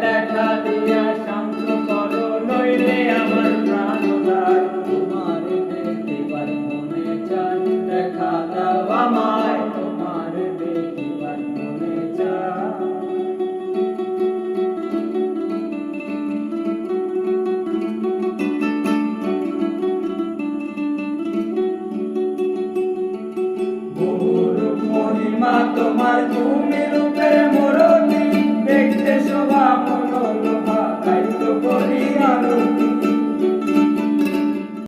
দেখা দিয়া শান্ত করো, নইলে আমার প্রাণ যায়। তোমার দেখিবার মনে চায়, দেখা দাও আমায়, তোমার দেখিবার মনে চায়। বহুরূপ মহিমা তোমার, তুমি রূপের মোরনী, দেখতে শোভা মনোলোভা, তাই তো করি আরতি।